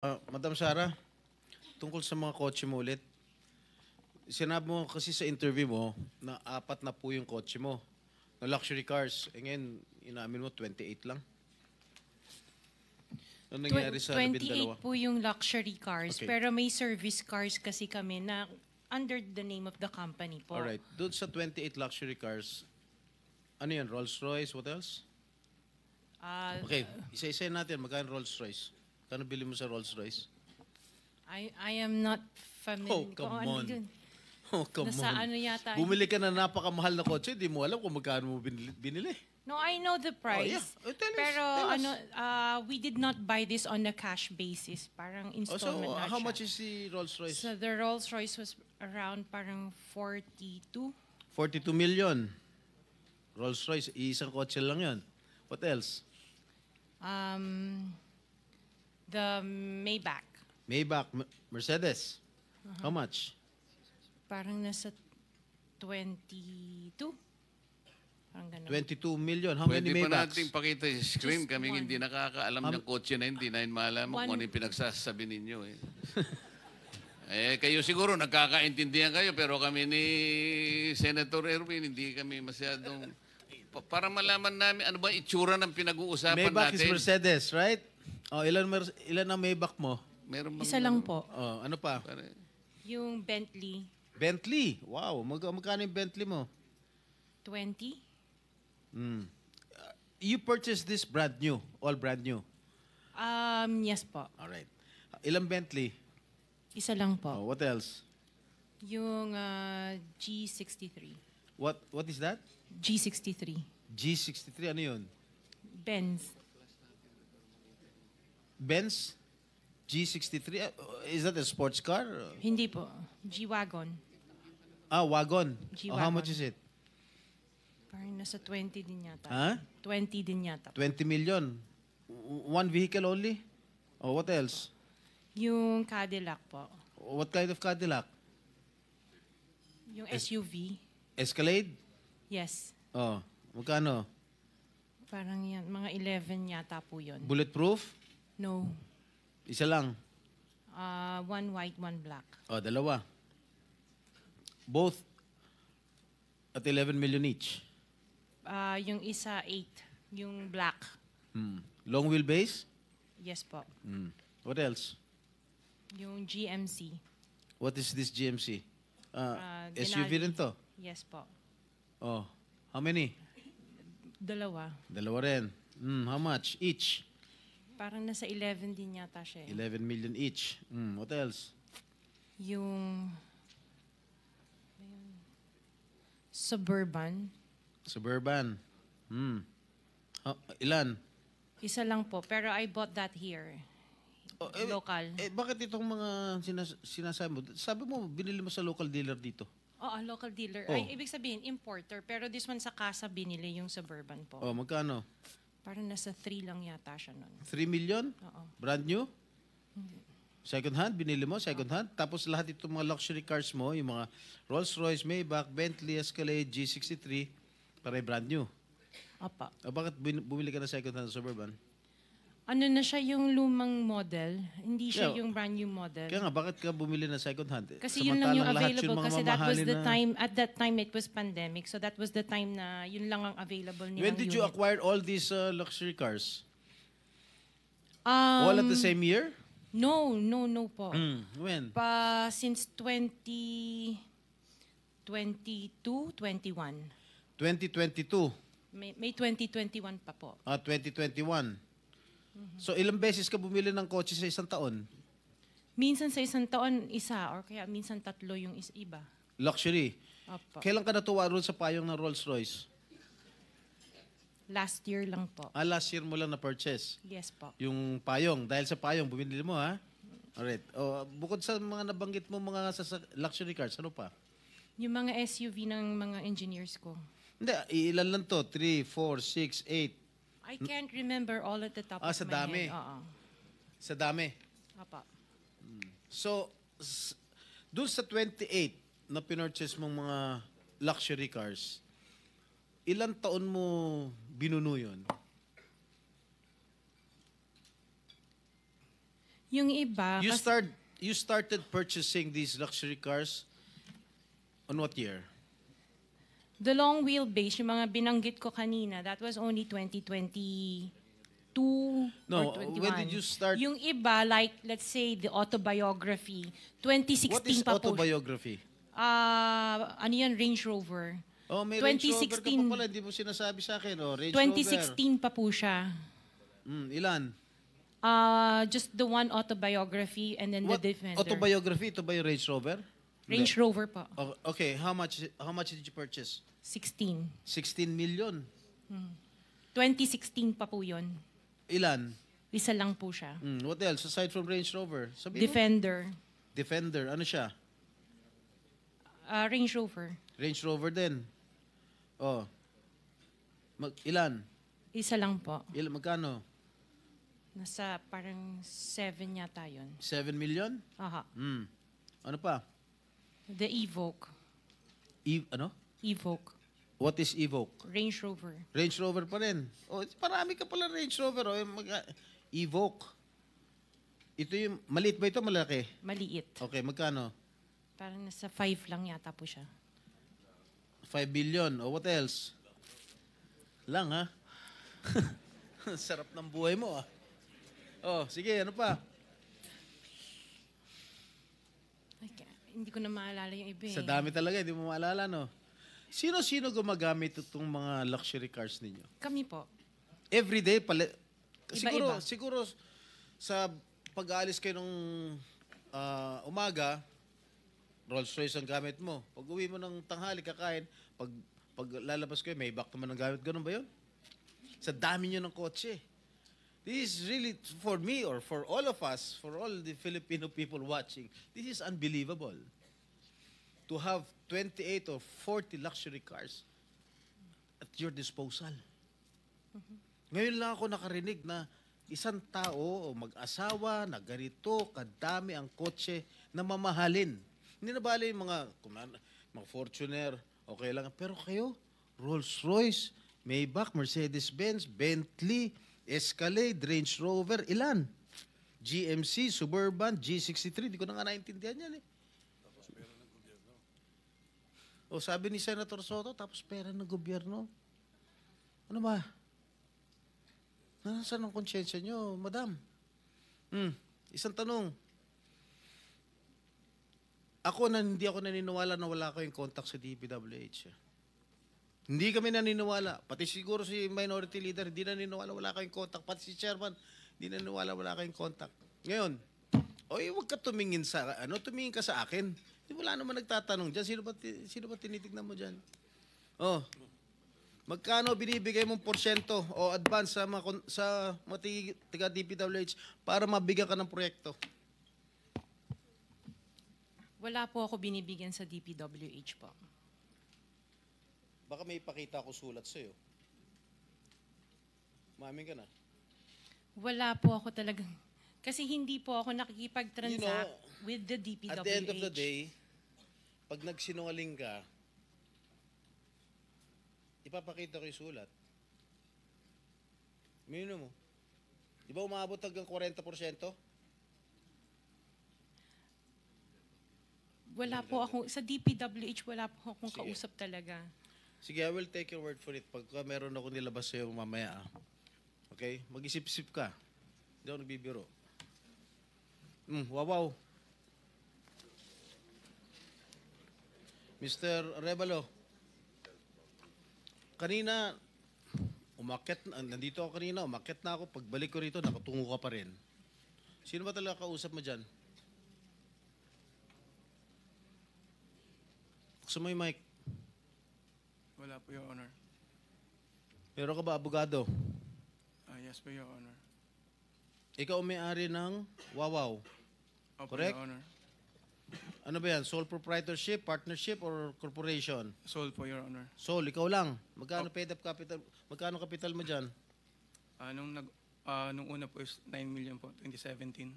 Madam Sara, tungkol sa mga kotse mo ulit, sinabi mo kasi sa interview mo na 4 na po yung kotse mo na luxury cars. E ngayon, inamin mo 28 lang. Ano nangyari sa 28 po yung luxury cars, Okay. pero may service cars kasi kami na under the name of the company po. Alright, doon sa 28 luxury cars, ano yan, Rolls Royce, what else? Ah, Okay, isa-isa natin, magkano Rolls Royce? Kano bili mo sa Rolls Royce? I am not familiar. Oh, come kung ano on. yun. Oh, come Nasa on. ano yata. Bumili ka na napakamahal na kotse, di mo alam kung magkano mo binili. No, I know the price. yeah. Oh, tell us, Pero tell us. ano, we did not buy this on a cash basis. Parang Oh, so, installment na how siya. much is the Rolls Royce? So the Rolls Royce was around parang 42. 42 million. Rolls Royce, isang kotse lang yon. What else? The Maybach. Maybach, Mercedes. How much? Parang nasa 22. Parang ganun. 22 million. How Pwede many pa Maybachs? natin pakita yung screen. Just Kaming one. hindi nakakaalam ng kotse na hindi na malaman kung ano yung pinagsasabi ninyo. Kayo siguro nagkakaintindihan kayo, pero kami ni Senator Erwin, hindi kami masyadong... Para malaman namin ano ba itsura ng pinag-uusapan Maybach is natin. Mercedes, right? Oh, ilan ang Maybach mo? Meron bang Isa lang po. Oh, ano pa? Yung Bentley, Bentley. Wow, magkano yung Bentley mo? 20. You purchased this brand new, all brand new. Yes po. All right. Ilang Bentley? Isa lang po. Oh, what else? Yung G63. What is that? G63. G63, ano yun? Benz. Benz? G63? Is that a sports car? Hindi po. G-Wagon. Ah, wagon. Oh, how G-Wagon. much is it? Parang nasa 20 din yata. Huh? 20 din yata. 20 million. One vehicle only? Oh, what else? Yung Cadillac po. What kind of Cadillac? Yung SUV. Escalade? Yes. Oh, magkano? Parang yan. Mga 11 yata po yun. Bulletproof? No. Isa lang. One white, one black. Oh, dalawa. Both at 11 million each. Yung isa 8. Yung black. Long wheelbase? Yes po. What else? Yung GMC. What is this GMC? SUV Denali. rin to? Yes po. Oh, how many? Dalawa. Dalawa rin. How much each? Parang nasa 11 din yata siya. 11 million each. What else? Yung Suburban. Suburban. Ilan? Isa lang po. Pero I bought that here. Local. Bakit itong mga sinasabi mo? Sabi mo, binili mo sa local dealer dito. Oo, local dealer. Oh. Ay, ibig sabihin, importer. Pero this one sa casa binili yung Suburban po. Oh, magkano? Parang nasa 3 lang yata siya nun. 3 million? Oo. Brand new? Second hand? Binili mo? Second hand? Tapos lahat itong mga luxury cars mo, yung mga Rolls Royce, Maybach, Bentley, Escalade, G63, para brand new. Opa. O bakit bumili ka na second hand Suburban? Ano na siya yung lumang model? Hindi siya Yeah. yung brand new model. Kaya nga, bakit ka bumili na second hand? Kasi yun lang yung Samantalang lahat available. mga Kasi that was mamahalin the na- time, at that time it was pandemic. So that was the time na yun lang ang available nilang When did you unit. acquire all these luxury cars? All at the same year? No po. When? Since 2022, 21. 2022. May 2021 pa po. 2021. So ilang beses ka bumili ng kotse sa isang taon? Minsan sa isang taon, isa. Or kaya minsan tatlo yung iba. Luxury. Opo. Kailan ka natuwa roon sa payong ng Rolls Royce? Last year lang po. Last year mo lang na-purchase. Yes po. Yung payong. Dahil sa payong, bumili mo, ha? Alright. Bukod sa mga nabanggit mo, mga luxury cars, ano pa? Yung mga SUV ng mga engineers ko. Hindi, ilan lang to? 3, 4, 6, 8. I can't remember all at the top of Sa my dami. head. Oo. Sa dami. Apa. So, doon sa 28 na pinurchase mong mga luxury cars, ilang taon mo binuno yun? Yung iba, You started purchasing these luxury cars on what year? the long wheelbase, yung mga binanggit ko kanina, that was only 2022 No, or 21. when did you start? Yung iba, like, let's say, the autobiography, What 2016 is pa po. autobiography? Ano yan, Range Rover. Oh, may Range Rover ka 2016 pa pala, hindi mo sinasabi sa akin. Oh, Range 2016 pa po siya. Rover. Ilan? Just the one autobiography and then What the Defender. autobiography? Ito ba yung Range Rover? Range Hindi. Rover po. Oh, okay, how much did you purchase? 16. 16 million. 2016 pa po yun. Ilan? Isa lang po siya. What else aside from Range Rover? Sabi mo? Defender. Defender. Ano siya? Range Rover. Range Rover din. Oh. Ilan? Isa lang po. Magkano? Nasa parang 7 yata yun. 7 million? Aha. Ano pa? The Evoque. Ano? Evoque. What is Evoque? Range Rover. Range Rover pa rin. Oh, marami ka pala Range Rover. Oh. Evoque. Ito yung, maliit ba ito? Malaki? Maliit. Okay, magkano? Parang nasa 5 lang yata po siya. 5 billion. Oh, what else? Lang, ha? Sarap ng buhay mo, ah. Oh, sige, ano pa? Hindi ko na maalala yung iba eh. Sa dami talaga, hindi mo maalala, no? Sino-sino gumagamit itong mga luxury cars ninyo? Kami po. Every day, Iba-iba. siguro sa pag-aalis kayo nung umaga, Rolls Royce ang gamit mo. Pag uwi mo ng tanghali, kakain, pag lalabas kayo, may back naman ang gamit. Ganun ba yun? Sa dami nyo ng kotse. This is really, for me or for all of us, for all the Filipino people watching, this is unbelievable. To have 28 or 40 luxury cars at your disposal. Ngayon lang ako nakarinig na isang tao o mag-asawa na ganito, kadami ang kotse na mamahalin. Hindi na bali yung mga Fortuner, okay lang. Pero kayo, Rolls-Royce, Maybach, Mercedes-Benz, Bentley, Escalade, Range Rover, ilan? GMC, Suburban, G63, di ko na nga naintindihan yan eh. O sabi ni Senator Soto, tapos pera ng gobyerno. Ano ba? Nasaan ang konsyensya nyo, madam? Isang tanong. Hindi ako naniniwala na wala kayong contact sa DPWH. Hindi kami naniniwala. Pati siguro si Minority Leader, hindi naniniwala wala kayong contact. Pati si Chairman, hindi naniniwala wala kayong contact. Ngayon, huwag ka tumingin tumingin ka sa akin. Wala naman nagtatanong dyan. Sino ba tinitignan mo dyan? Oh, magkano binibigay mong porsyento o advance sa mga taga DPWH para mabigyan ka ng proyekto? Wala po ako binibigyan sa DPWH po. Baka may ipakita ako sulat sa'yo. Mamin ka na. Wala po ako talagang... Kasi hindi po ako nakikipag-transact with the DPWH. At the end of the day, pag nagsinungaling ka, ipapakita ko yung sulat. Mino mo. Di ba umabot hanggang 40%? Wala po ako, sa DPWH wala po akong Sige. kausap talaga. Sige, I will take your word for it. Pagka meron ako nilabas sa'yo mamaya, okay? Mag-isip-isip ka. Hindi ako nagbibiro. Wow. Mr. Revalo, kanina, nandito ako kanina, umakyat na ako. Pagbalik ko rito, nakatungo ka pa rin. Sino ba talaga kausap mo dyan? Gusto mo yung mic? Wala po, Your Honor. Meron ka ba abogado? Yes po, Your Honor. Ikaw ang may-ari ng Wawaw. Opo, Correct? Your Honor. Ano ba yan? Sole proprietorship, partnership, or corporation? Sold po, Your Honor. Sole, ikaw lang. Magkano paid up capital? Magkano capital mo dyan? Nung una po is 9 million po, 2017.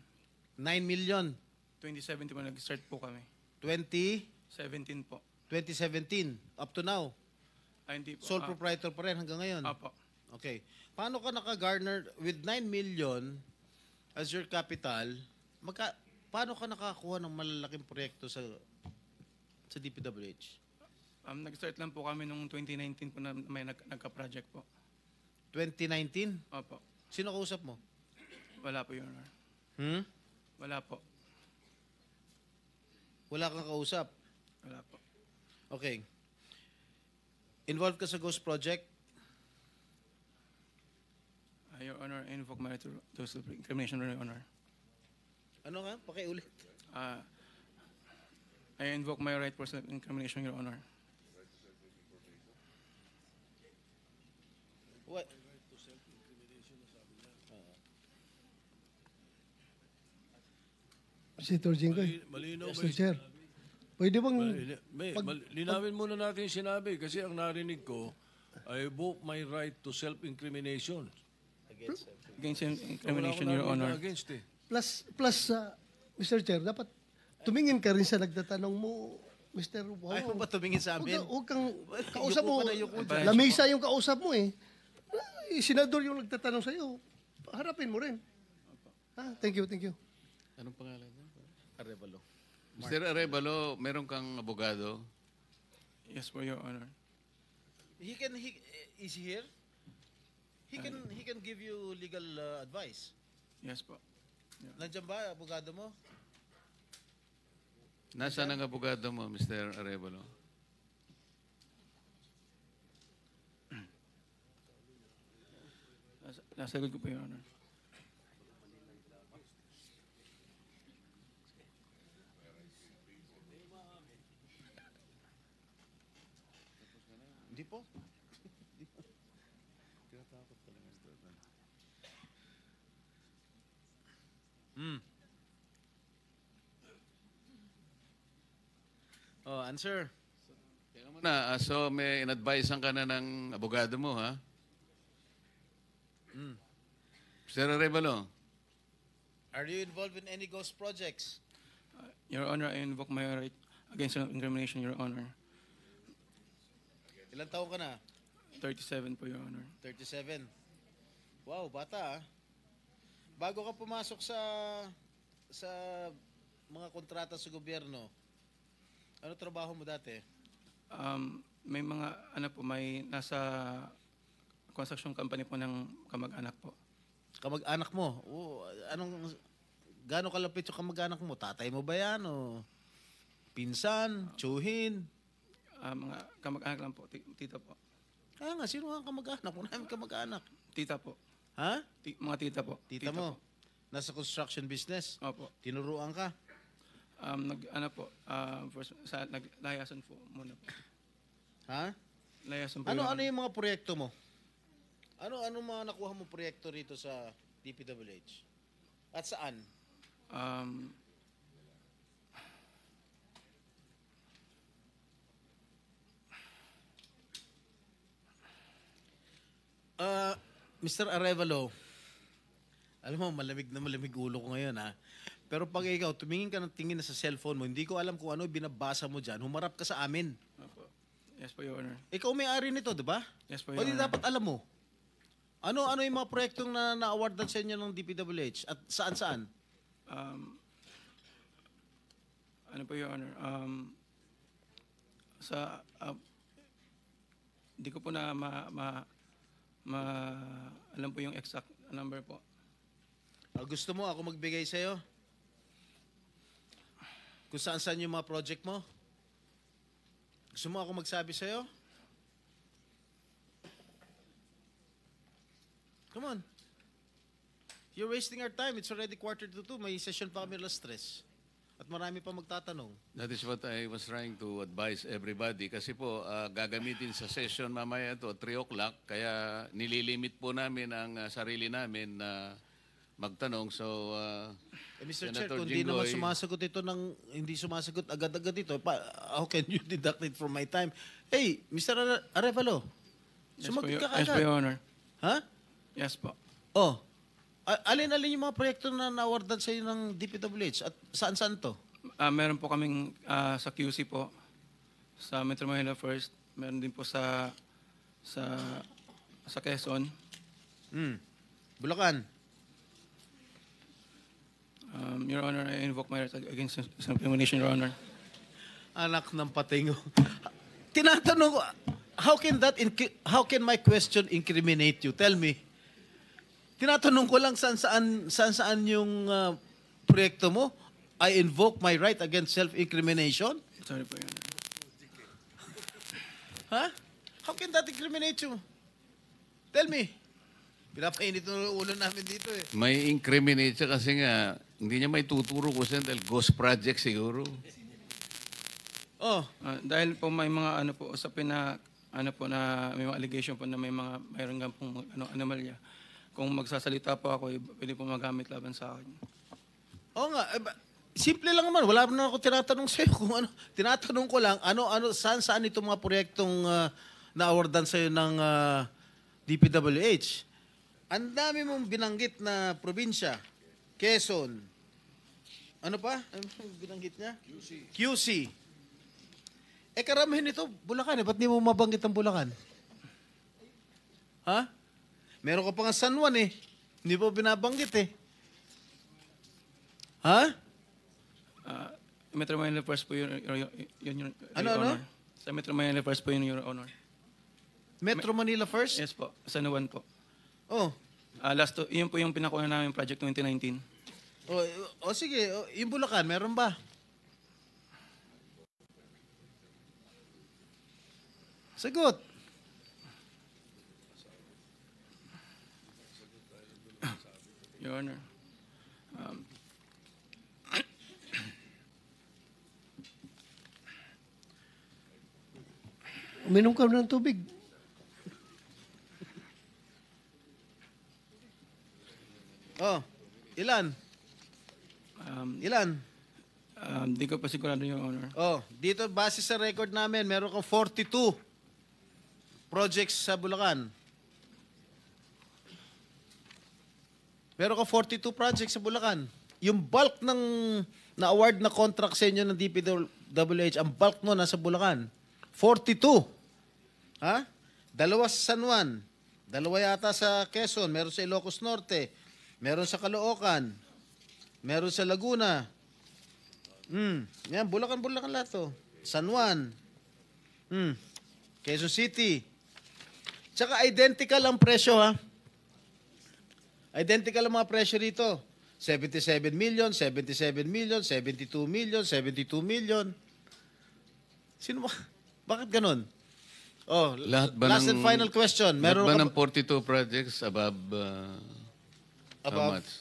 9 million. 2017 po, nag-start po kami. 17 po. 2017. Up to now. Hindi po. Sole proprietor pa rin hanggang ngayon. Apo. Okay. Paano ka naka-garner with 9 million as your capital? paano ka nakakuha ng malalaking proyekto sa DPWH? Nag-start lang po kami nung 2019 po na may nagka-project po. 2019? Opo. Sino kausap mo? Wala po, Your Honor. Wala po. Wala kang kausap? Wala po. Okay. Involved ka sa Ghost Project? Your Honor, I invoke my right to self-incrimination, Your Honor. Ano nga? Pakiulit. I invoke my right for self-incrimination, Your Honor. What? Senator Jinggoy. Malinaw ba Mr. yung Chair. Pwede bang... linawin muna natin yung sinabi kasi ang narinig ko, I invoke my right to self-incrimination. Against self-incrimination, Your Honor. Against eh. Plus, Mr. Chair, dapat tumingin ka rin sa nagtatanong mo, Mr. Wow. Ayaw mo ba tumingin sa amin? Huwag kang kausap mo. Yuko ka na, yuko dyan. Lamesa yung kausap mo eh. Senador yung nagtatanong sa'yo. Harapin mo rin. Thank you, thank you. Anong pangalan niya? Arevalo. Mr. Arevalo, meron kang abogado? Yes po, Your Honor. Is he here? He can give you legal advice. Yes po. Nandiyan ba abogado mo? Nasaan ang abogado mo, Mr. Arevalo? Nasagot ko po, Your Honor. Hindi po. Oh, answer. Teka muna, so may in-advisean ka na ng abogado mo, ha? Mr. Arevalo, Are you involved in any ghost projects? Your Honor, I invoke my right against self-incrimination, Your Honor. Ilang taon ka na? 37 po, Your Honor. 37. Wow, bata ah. Bago ka pumasok sa mga kontrata sa gobyerno, ano trabaho mo dati? May mga, may nasa construction company po ng kamag-anak po. Kamag-anak mo? Gaano kalapit yung kamag-anak mo? Tatay mo ba yan? O pinsan? Tsuhin? Mga kamag-anak lang po, tita po. Kaya nga, sino ang kamag-anak? Kung namin kamag-anak. Tita po. Ha? Mga tita po. Tita mo? Po. Nasa construction business? Opo. Tinuruan ka? Naglayasan po muna po. Ha? Layasan po. Ano Your Honor. yung mga proyekto mo? Ano mga nakuha mo proyekto rito sa DPWH? At saan? Mr. Arevalo, alam mo, malamig na malamig ulo ko ngayon ha. Pero pag ikaw, tumingin ka ng tingin na sa cellphone mo, hindi ko alam kung ano binabasa mo dyan, humarap ka sa amin. Opo. Yes po, Your Honor. Ikaw may-ari nito, di ba? Yes po, O Your di Honor. dapat alam mo. Ano yung mga proyektong na-awardan sa inyo ng DPWH? At saan-saan? Ano po, Your Honor? Hindi ko po na alam po yung exact number po. Gusto mo ako magbigay sa'yo? Kung saan-saan yung mga project mo? Gusto mo ako magsabi sa'yo? Come on. You're wasting our time. It's already 1:45. May session pa kami alas 3. At marami pa magtatanong. that is what I was trying to advise everybody. Kasi po, gagamitin sa session mamaya ito, 3 o'clock. Kaya nililimit po namin ang sarili namin na magtanong. So, Mr. Chair, Senator kung di naman Jinggoy, sumasagot ito hindi sumasagot agad-agad ito, how can you deduct it from my time? Hey, Mr. Arevalo, sumagot ka Yes po, agad. Your Honor. Ha? Yes po. Oh, alin-alin yung mga proyekto na na-awardan sa iyo ng DPWH at saan-saan to? Meron po kaming sa QC po, sa Metro Manila First. Meron din po sa Quezon. Bulacan. Your Honor, I invoke my right against self-incrimination, Your Honor. Anak ng patingo. Tinatanong ko, how can my question incriminate you? Tell me. Tinatanong ko lang saan yung proyekto mo. I invoke my right against self-incrimination? Sorry po, Your Honor. Ha? How can that incriminate you? Tell me. Pinapainit ng ulo namin dito eh. May incriminate siya kasi nga, hindi niya may tuturo ko siya dahil ghost project siguro. Oh, Dahil po may mga usapin na na may mga allegation po na mayroon nga pong anomalya. Kung magsasalita po ako, pwede po magamit laban sa akin. oo nga. Simple lang naman. Wala na ako tinatanong sa'yo kung ano. Tinatanong ko lang, saan itong mga proyektong na-awardan sa'yo ng DPWH. Ang dami mong binanggit na probinsya. Quezon. Ano pa? Ano binanggit niya? QC. Karamihan nito, Bulacan. Ba't di mo mabanggit ang Bulacan? Ha? Meron ka pa nga San Juan eh. Hindi mo binabanggit eh. Ha? Metro Manila First po yun, Your Ano? Honor. Sa Metro Manila First po yun, Your Honor. Metro Manila first? Yes po, San Juan po. Oh. Yun po yung pinakuha namin project 2019. Sige. Yung Bulacan, meron ba? Sagot. Your Honor. Uminom ka ng tubig. Oh. Ilan? Ilan? Di ko pa sigurado, Your Honor. Oh, dito base sa record namin, meron kang 42 projects sa Bulacan. Meron kang 42 projects sa Bulacan. Yung bulk ng na-award na contract sa inyo ng DPWH, ang bulk mo nasa Bulacan. 42. Ha? 2 sa San Juan. 2 yata sa Quezon. Meron sa Ilocos Norte. Meron sa Caloocan. Meron sa Laguna. Yan, Bulacan lahat to. San Juan. Quezon City. Tsaka identical ang presyo, ha? Identical ang mga presyo rito. 77 million, 77 million, 72 million, 72 million. Sino ba? Bakit ganun? Oh, last and final question. Meron Meron ba ng 42 projects above, how Above? much?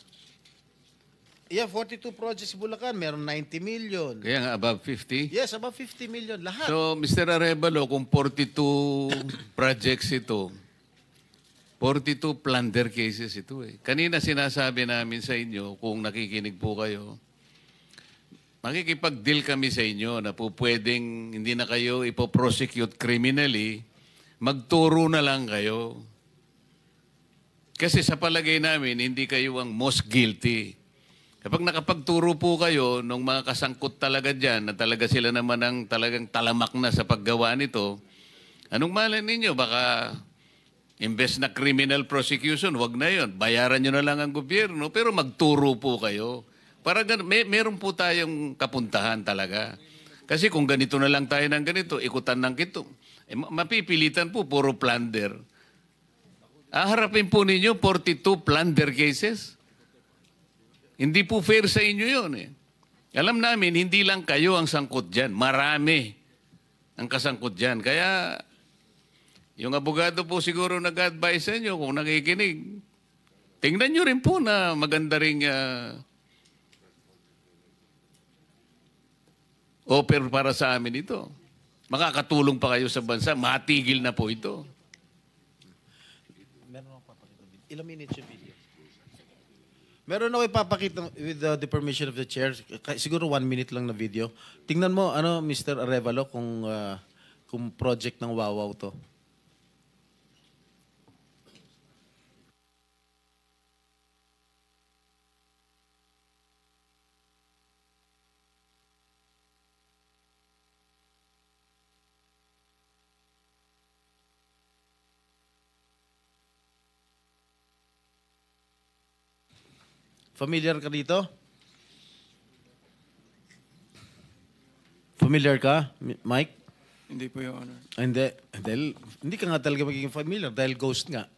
Yeah, 42 projects sa Bulacan. Meron 90 million. Kaya nga above 50? Yes, above 50 million. Lahat. So, Mr. Arevalo, kung 42 projects ito, 42 plunder cases ito eh. Kanina sinasabi namin sa inyo, kung nakikinig po kayo, makikipag-deal kami sa inyo na po pwedeng hindi na kayo ipoprosecute criminally, magturo na lang kayo. Kasi sa palagay namin, hindi kayo ang most guilty. Kapag nakapagturo po kayo ng mga kasangkot talaga dyan, na talaga sila naman ang talagang talamak na sa paggawa nito, anong malay ninyo? Baka imbes na criminal prosecution, wag na yon. Bayaran nyo na lang ang gobyerno, pero magturo po kayo. Para meron po tayong kapuntahan talaga. Kasi kung ganito na lang tayo ng ganito, ikutan ng kito, mapipilitan po, puro plunder. Harapin po ninyo 42 plunder cases. Hindi po fair sa inyo yun eh. Alam namin, hindi lang kayo ang sangkot dyan. Marami ang kasangkot dyan. Kaya, yung abogado po siguro nag-advise sa inyo kung nakikinig. Tingnan nyo rin po na maganda ring offer para sa amin ito. Makakatulong pa kayo sa bansa. Matigil na po ito. Ilang minutes yung video? Meron ako ipapakita with the permission of the chair. Siguro 1 minute lang na video. Tingnan mo, Mr. Arevalo, kung project ng Wawaw to. Familiar ka dito? Familiar ka, Mike? Hindi po, Your Honor. Hindi. Dahil, hindi ka nga talaga magiging familiar dahil ghost nga.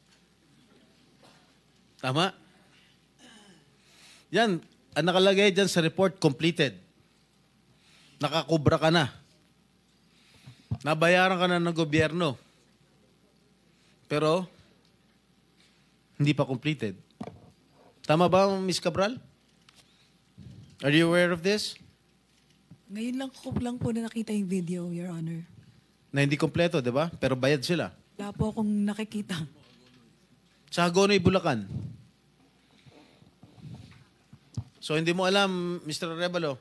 Tama? Yan, ang nakalagay dyan sa report, completed. Nakakubra ka na. Nabayaran ka na ng gobyerno. Pero, hindi pa completed. Tama ba, Ms. Cabral? Are you aware of this? Ngayon lang po na nakita yung video, Your Honor. Na hindi kompleto, di ba? Pero bayad sila. Wala po akong nakikita. Sa Hagonoy, Bulacan. So, hindi mo alam, Mr. Arevalo?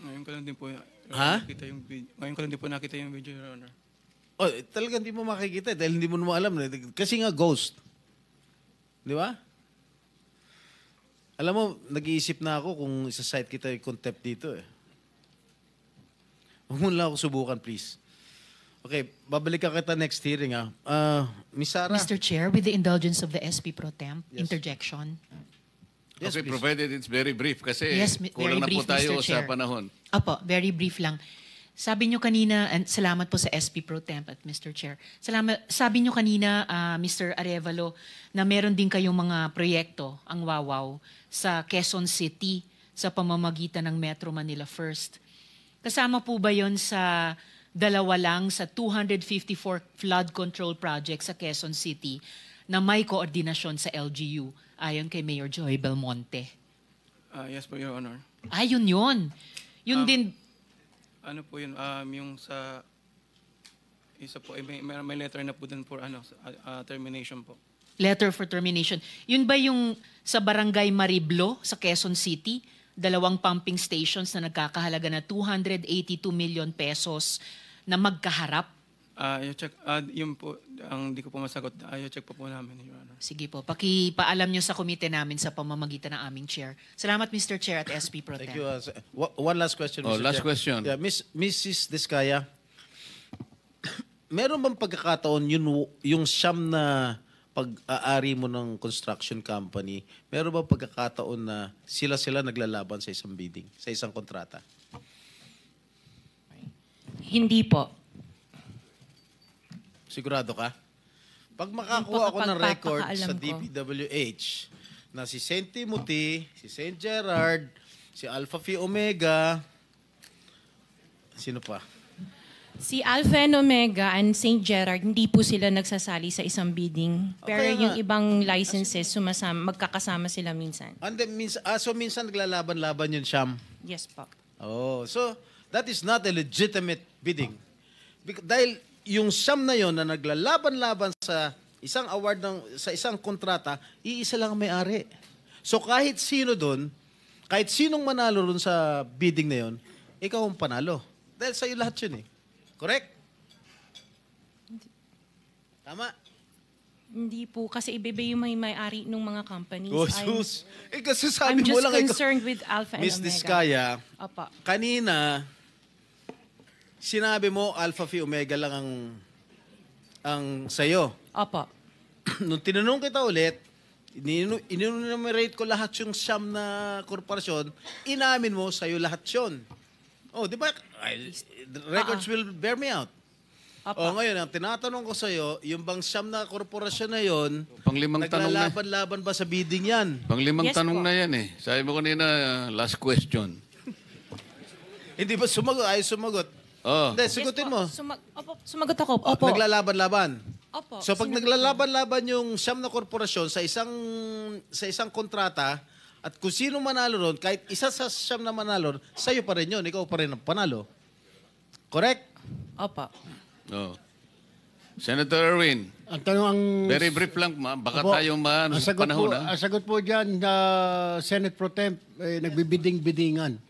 Ngayon ko lang din po Ha? nakita yung video. Ngayon ko lang din po nakita yung video, Your Honor. Oh, talagang hindi mo makikita dahil hindi mo naman alam. Kasi nga ghost. Di ba? Alam mo, nag-iisip na ako kung isa-cite kita yung contempt dito eh. Huwag mo lang ako subukan, please. Okay, babalik ka kita next hearing ah. Miss Sarah. Mr. Chair, with the indulgence of the SP Pro Temp, Yes. interjection. Yes, Okay, please. provided it's very brief kasi Yes, kulang very na po brief, tayo Mr. sa Chair. panahon. Opo, very brief lang. Sabi nyo kanina, and salamat po sa SP Pro Temp at Mr. Chair. Sabi nyo kanina, Mr. Arevalo, na meron din kayong mga proyekto, ang Wawaw, sa Quezon City sa pamamagitan ng Metro Manila First. Kasama po ba yon sa dalawa lang sa 254 flood control projects sa Quezon City na may koordinasyon sa LGU ayon kay Mayor Joy Belmonte? Yes po, Your Honor. Ayun yun. Yun din, Ano po yun, yung sa isa po, may letter na po dun for termination po. letter for termination. Yun ba yung sa Barangay Mariblo sa Quezon City? 2 pumping stations na nagkakahalaga na 282 million pesos na magkaharap? I-check, yun po, ang di ko po masagot, i-check po namin, Your Honor. Sige po, pakipaalam nyo sa komite namin sa pamamagitan ng aming chair. Salamat, Mr. Chair at SP Pro Tem. Thank you. One last question, Oh, Mr. last Chair. question. Yeah, Mrs. Diskaya, meron bang pagkakataon yung siyam na pag-aari mo ng construction company, meron bang pagkakataon na sila naglalaban sa isang bidding, sa isang kontrata? Hindi po. Sigurado ka? Pag makakuha ako ng record sa Pagpapakaalam ko. DPWH na si St. Timothy, si St. Gerard, si Alpha Phi Omega, sino pa? Si Alpha and Omega and St. Gerard, hindi po sila nagsasali sa isang bidding. Pero Okay yung nga. ibang licenses, magkakasama sila minsan. And then, so minsan naglalaban-laban yun, Siyam. Yes po. Oh, so that is not a legitimate bidding. Dahil yung siyam na yon na naglalaban-laban sa isang award sa isang kontrata, iisa lang ang may-ari. So kahit sino doon, kahit sinong manalo doon sa bidding na yon, ikaw ang panalo. Dahil sa'yo lahat yun eh. Correct? Tama? Hindi po, kasi iba yung may-ari ng mga companies. Oh, sus. Kasi sabi I'm mo just lang concerned with Alpha and Miss Omega. Diskaya, Opo. kanina, sinabi mo Alpha Phi Omega lang ang sa'yo. Opo. Nung tinanong kita ulit, in-enumerate ko lahat yung siyam na korporasyon, inamin mo sa'yo lahat yun. Oh, di ba? The records will bear me out. Opo. Oh, ngayon, ang tinatanong ko sa'yo, yung bang siyam na korporasyon na yon, Panglimang tanong na. naglalaban-laban ba sa bidding yan? Panglimang Yes tanong po. na yan eh. Sabi mo kanina, last question. Hindi ba sumagot? Ayaw sumagot. Oh. Hindi, sagutin Yes po. mo. Opo, sumagot ako. Oh, Opo. naglalaban-laban. Opo. So pag Sinagot ko. naglalaban-laban yung siyam na korporasyon sa isang kontrata, at kung sino manalo ron, kahit isa sa siyam na manalo, sa'yo pa rin yun. Ikaw pa rin ang panalo. Correct? Opo. Oh. Senator Erwin, Ang tanong ang... very brief lang, baka Opo, tayo maano ang sa sagot panahon. po, ha? ang sagot po dyan, Senate Pro Temp, nagbibiding-bidingan.